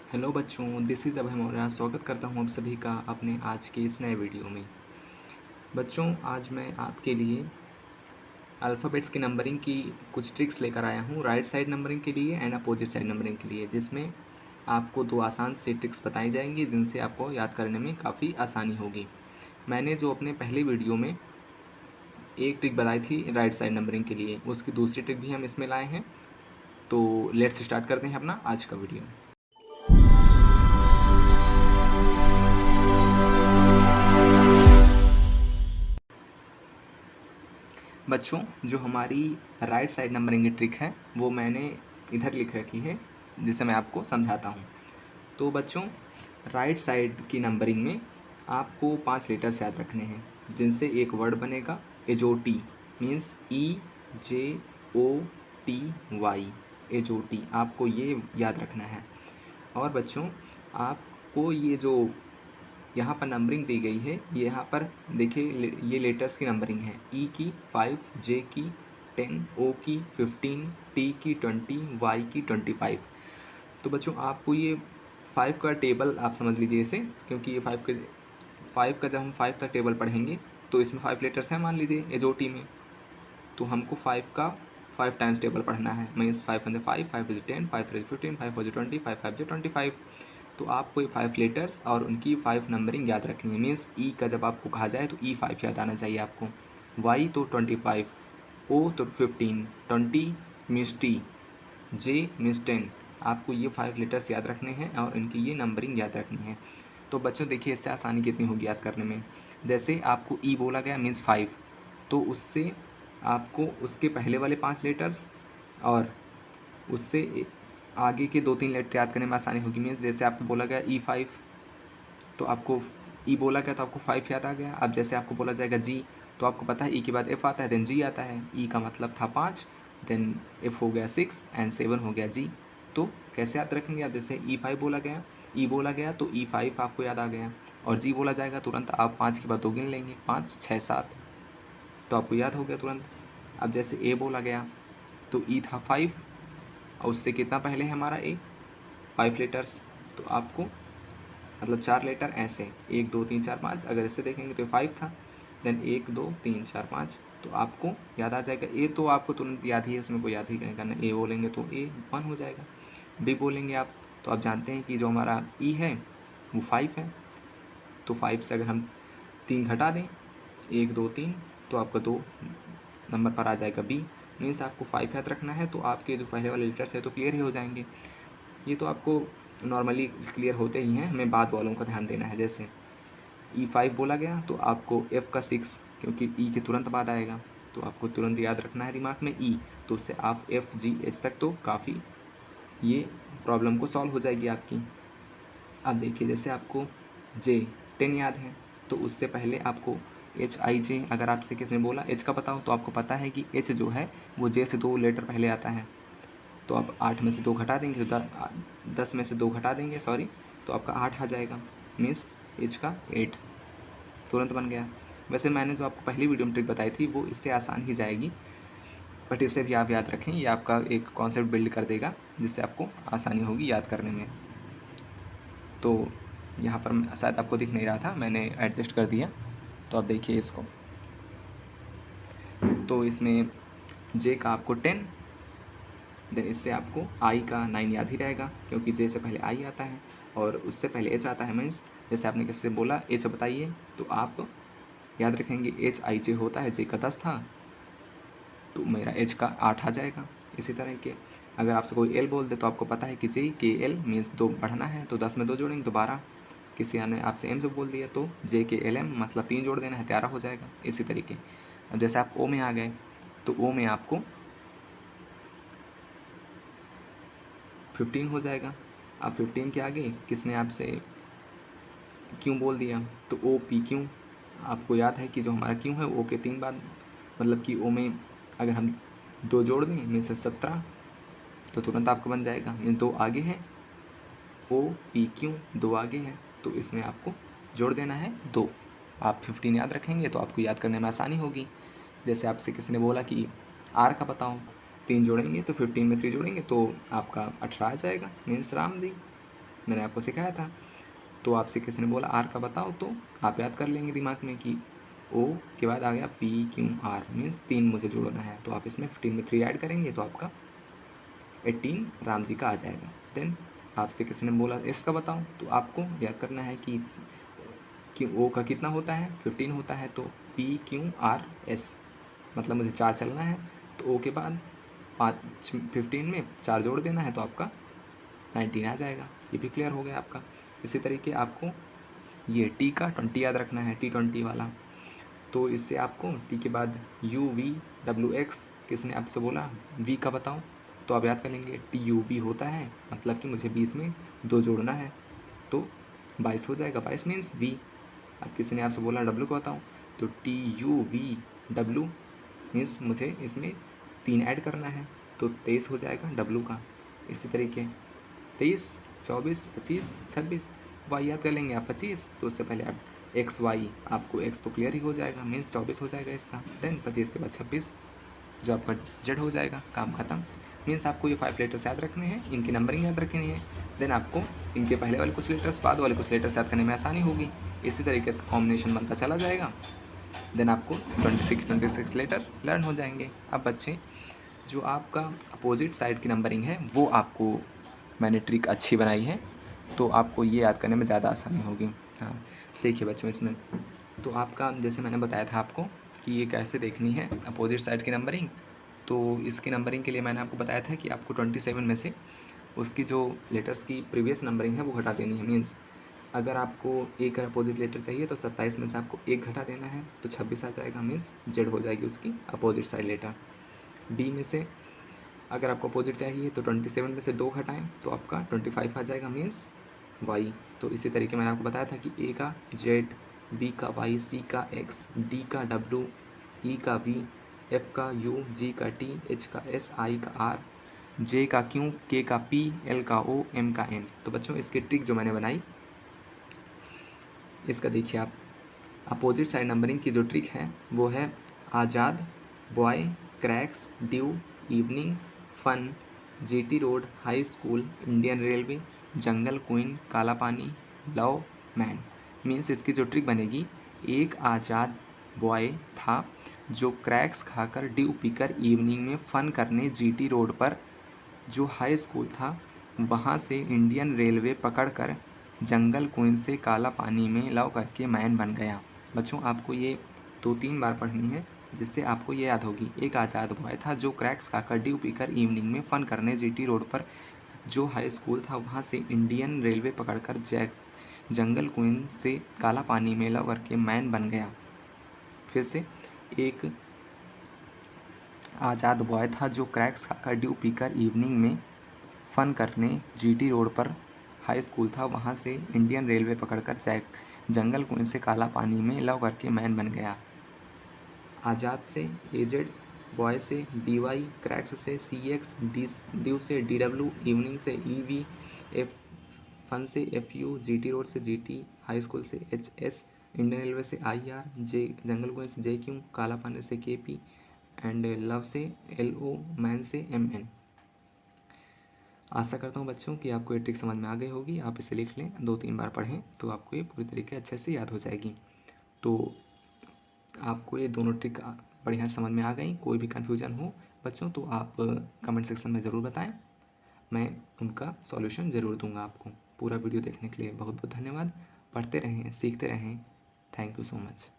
Hello बच्चों, this is अभय मौर्य। स्वागत करता हूँ आप सभी का अपने आज के इस नए वीडियो में। बच्चों, आज मैं आपके लिए अल्फ़ाबेट्स की नंबरिंग की कुछ ट्रिक्स लेकर आया हूँ, राइट साइड नंबरिंग के लिए एंड अपोजिट साइड नंबरिंग के लिए, जिसमें आपको दो आसान सी ट्रिक्स बताई जाएंगी जिनसे आपको याद करने में काफ़ी आसानी होगी। मैंने जो अपने पहले वीडियो में एक ट्रिक बताई थी राइट साइड नंबरिंग के लिए, उसकी दूसरी ट्रिक भी हम इसमें लाए हैं। तो लेट्स स्टार्ट करते हैं अपना आज का वीडियो। बच्चों, जो हमारी राइट साइड नंबरिंग की ट्रिक है वो मैंने इधर लिख रखी है, जिसे मैं आपको समझाता हूँ। तो बच्चों, राइट साइड की नंबरिंग में आपको 5 लेटर्स याद रखने हैं, जिनसे एक वर्ड बनेगा एजोटी, मीन्स EJOTY, एजोटी। आपको ये याद रखना है। और बच्चों, आपको ये जो यहाँ पर नंबरिंग दी गई है, ये यहाँ पर देखिए, ये लेटर्स की नंबरिंग है। ई की 5, जे की 10, ओ की 15, टी की 20, वाई की 25। तो बच्चों, आपको ये 5 का टेबल आप समझ लीजिए इसे, क्योंकि ये 5 का जब हम 5 तक टेबल पढ़ेंगे तो इसमें 5 लेटर्स हैं मान लीजिए एजोटी में। तो हमको 5 का 5 टाइम्स टेबल पढ़ना है, मीन्स 5 × 5, 5 × 10, 5 × 15, 5 × 20, 5 × 25। तो आपको ये 5 लेटर्स और उनकी 5 नंबरिंग याद रखनी है। मीन्स ई का जब आपको कहा जाए तो E5 याद आना चाहिए आपको, वाई तो 25, ओ तो 15, 20 मीन्स टी, जे मीन्स 10। आपको ये 5 लेटर्स याद रखने हैं और इनकी ये नंबरिंग याद रखनी है। तो बच्चों देखिए, इससे आसानी कितनी होगी याद करने में। जैसे आपको ई बोला गया मीन्स 5, तो उससे आपको उसके पहले वाले 5 लेटर्स और उससे आगे के 2-3 लेटर याद करने में आसानी होगी। मीन्स जैसे आपको बोला गया E5, तो आपको ई बोला गया तो आपको 5 याद आ गया। अब जैसे आपको बोला जाएगा जी, तो आपको पता है ई के बाद एफ आता है, देन जी आता है। ई का मतलब था 5, देन एफ हो गया 6 एंड 7 हो गया जी। तो कैसे याद रखेंगे आप? जैसे E5 बोला गया, ई बोला गया तो E5 आपको याद आ गया, और जी बोला जाएगा तुरंत आप 5 के बाद 2 गिन लेंगे, 5, 6, 7, तो आपको याद हो गया तुरंत। अब जैसे ए बोला गया तो ई था 5 और उससे कितना पहले है हमारा ए, 5 लेटर्स, तो आपको मतलब 4 लेटर ऐसे 1 2 3 4 5, अगर इससे देखेंगे तो 5 था, देन 1 2 3 4 5, तो आपको याद आ जाएगा। ए तो आपको तुरंत याद ही है, उसमें कोई याद ही नहीं करना। ए बोलेंगे तो ए 1 हो जाएगा। बी बोलेंगे आप तो आप जानते हैं कि जो हमारा ई है वो 5 है, तो 5 से अगर हम 3 घटा दें, 1 2 3, तो आपका 2 नंबर पर आ जाएगा बी। मीन्स आपको 5 याद रखना है, तो आपके जो पहले वाले लेटर्स है तो क्लियर ही हो जाएंगे। ये तो आपको नॉर्मली क्लियर होते ही हैं, हमें बाद वालों का ध्यान देना है। जैसे E5 बोला गया तो आपको F का 6, क्योंकि ई के तुरंत बाद आएगा, तो आपको तुरंत याद रखना है दिमाग में ई, तो उससे आप FGH तक तो काफ़ी ये प्रॉब्लम को सॉल्व हो जाएगी आपकी। अब देखिए, जैसे आपको J10 याद है, तो उससे पहले आपको HIJ, अगर आपसे किसी ने बोला H का पता हो, तो आपको पता है कि H जो है वो J से 2 लेटर पहले आता है। तो आप 8 में से 2 घटा देंगे, तो 10 में से 2 घटा देंगे सॉरी, तो आपका 8 आ जाएगा। मीन्स H का 8 तुरंत बन गया। वैसे मैंने जो आपको पहली वीडियो में ट्रिक बताई थी वो इससे आसान ही जाएगी, बट इसे भी आप याद रखें, ये आपका एक कॉन्सेप्ट बिल्ड कर देगा जिससे आपको आसानी होगी याद करने में। तो यहाँ पर शायद आपको दिख नहीं रहा था, मैंने एडजस्ट कर दिया, तो आप देखिए इसको। तो इसमें J का आपको 10, देन इससे आपको I का 9 याद ही रहेगा, क्योंकि J से पहले I आता है और उससे पहले H आता है। मीन्स जैसे आपने किसी से बोला H बताइए, तो आप याद रखेंगे HIJ होता है, J का 10 था तो मेरा H का 8 आ जाएगा। इसी तरह के अगर आपसे कोई L बोल दे तो आपको पता है कि JKL मीन्स 2 बढ़ना है, तो 10 में 2 जोड़ेंगे तो 12। किसी ने आपसे M से बोल दिया तो JKLM मतलब 3 जोड़ देना है, 13 हो जाएगा। इसी तरीके अब जैसे आप O में आ गए तो O में आपको 15 हो जाएगा। अब 15 के आगे किसने आपसे क्यों बोल दिया, तो OPQ। आपको याद है कि जो हमारा क्यों है O के 3 बाद, मतलब कि O में अगर हम 2 जोड़ दें मीन्स 17, तो तुरंत आपका बन जाएगा। मीन्स 2 आगे है, OPQ 2 आगे है, तो इसमें आपको जोड़ देना है 2। आप 15 याद रखेंगे तो आपको याद करने में आसानी होगी। जैसे आपसे किसी ने बोला कि R का बताओ, 3 जोड़ेंगे तो 15 में 3 जोड़ेंगे तो आपका 18 आ जाएगा, मीन्स राम जी। मैंने आपको सिखाया था। तो आपसे किसी ने बोला आर का बताओ, तो आप याद कर लेंगे दिमाग में कि ओ के बाद आ गया पी क्यू आर, मीन्स 3 मुझे जोड़ना है। तो आप इसमें 15 में 3 ऐड करेंगे तो आपका 18 राम जी का आ जाएगा। देन आपसे किसी ने बोला एस का बताओ, तो आपको याद करना है कि ओ का कितना होता है, 15 होता है। तो पी क्यू आर एस, मतलब मुझे 4 चलना है, तो ओ के बाद 15 में 4 जोड़ देना है तो आपका 19 आ जाएगा। ये भी क्लियर हो गया आपका। इसी तरीके आपको ये टी का 20 याद रखना है, T20 वाला। तो इससे आपको टी के बाद यू वी डब्ल्यू एक्स, किसने आपसे बोला वी का बताओ, तो आप याद कर लेंगे टी यू वी होता है, मतलब कि मुझे 20 में 2 जोड़ना है तो 22 हो जाएगा। 22 मीन्स वी। अब किसी ने आपसे बोला डब्ल्यू का बताओ, तो T U V W means मुझे इसमें 3 ऐड करना है तो 23 हो जाएगा डब्ल्यू का। इसी तरीके 23, 24, 25, 26, वाई याद कर लेंगे आप 25, तो उससे पहले आप एक्स वाई, आपको एक्स तो क्लियर ही हो जाएगा, मीन्स 24 हो जाएगा इसका। देन 25 के बाद 26 जो आपका जेड हो जाएगा, काम खत्म। मीन्स आपको ये 5 लेटर्स याद रखने हैं, इनकी नंबरिंग याद रखनी है। देन आपको इनके पहले वाले कुछ लेटर्स बाद वाले कुछ लेटर्स याद करने में आसानी होगी। इसी तरीके से कॉम्बिनेशन बनता चला जाएगा। देन आपको 26 लेटर लर्न हो जाएंगे। अब बच्चे जो आपका अपोजिट साइड की नंबरिंग है वो आपको मैंने ट्रिक अच्छी बनाई है, तो आपको ये याद करने में ज़्यादा आसानी होगी। हाँ देखिए बच्चों, इसमें तो आपका जैसे मैंने बताया था आपको कि ये कैसे देखनी है अपोजिट साइड की नंबरिंग। तो इसकी नंबरिंग के लिए मैंने आपको बताया था कि आपको 27 में से उसकी जो लेटर्स की प्रीवियस नंबरिंग है वो घटा देनी है। मीन्स अगर आपको ए का अपोजिट लेटर चाहिए तो 27 में से आपको 1 घटा देना है तो 26 आ जाएगा, मीन्स जेड हो जाएगी उसकी अपोजिट साइड लेटर। डी में से अगर आपको अपोजिट चाहिए तो 27 में से 2 घटाएं तो आपका 25 आ जाएगा, मीन्स वाई। तो इसी तरीके मैंने आपको बताया था कि ए का जेड, बी का वाई, सी का एक्स, डी का डब्ल्यू, ई का वी, एफ का यू, जी का टी, एच का एस, आई का आर, जे का क्यू, के का पी, एल का ओ, एम का एन। तो बच्चों इसकी ट्रिक जो मैंने बनाई इसका देखिए आप, अपोजिट साइड नंबरिंग की जो ट्रिक है वो है Azaad, boy, cracks, dew, evening, fun, GT road, high school, Indian railway, jungle queen, Kala Pani, love, man. Means इसकी जो ट्रिक बनेगी, एक आज़ाद बॉय था जो क्रैक्स खाकर ड्यू पीकर इवनिंग में फ़न करने जीटी रोड पर जो हाई स्कूल था वहाँ से इंडियन रेलवे पकड़कर जंगल क्वीन से काला पानी में लव करके मैन बन गया। बच्चों आपको ये 2-3 बार पढ़नी है जिससे आपको ये याद होगी। एक आज़ाद बॉय था जो क्रैक्स खाकर ड्यू पीकर इवनिंग में फ़न करने जीटी रोड पर जो हाई स्कूल था वहाँ से इंडियन रेलवे पकड़कर जंगल क्वीन से काला पानी में लव करके मैन बन गया। फिर से, एक आज़ाद बॉय था जो क्रैक्स खाकर ड्यू पीकर इवनिंग में फ़न करने जीटी रोड पर हाई स्कूल था वहाँ से इंडियन रेलवे पकड़कर जंगल क्वीन से काला पानी में लव करके मैन बन गया। आज़ाद से एजेड, बॉय से बी वाई, क्रैक्स से सी एक्स, ड्यू से डी डब्ल्यू, इवनिंग से ई वी, एफ फन से F you, G T road से जी टी, हाई स्कूल से एच एस, इंडियन रेलवे से I R, J jungle queen से जे Q, काला पानी से के पी एंड लव से एल ओ, मैन से एम एन। आशा करता हूँ बच्चों कि आपको ये ट्रिक समझ में आ गई होगी। आप इसे लिख लें, 2-3 बार पढ़ें तो आपको ये पूरी तरीके अच्छे से याद हो जाएगी। तो आपको ये दोनों ट्रिक बढ़िया समझ में आ गई। कोई भी कन्फ्यूजन हो बच्चों तो आप कमेंट सेक्शन में ज़रूर बताएं, मैं उनका सॉल्यूशन ज़रूर दूंगा आपको। पूरा वीडियो देखने के लिए बहुत बहुत धन्यवाद। पढ़ते रहें, सीखते रहें। Thank you so much.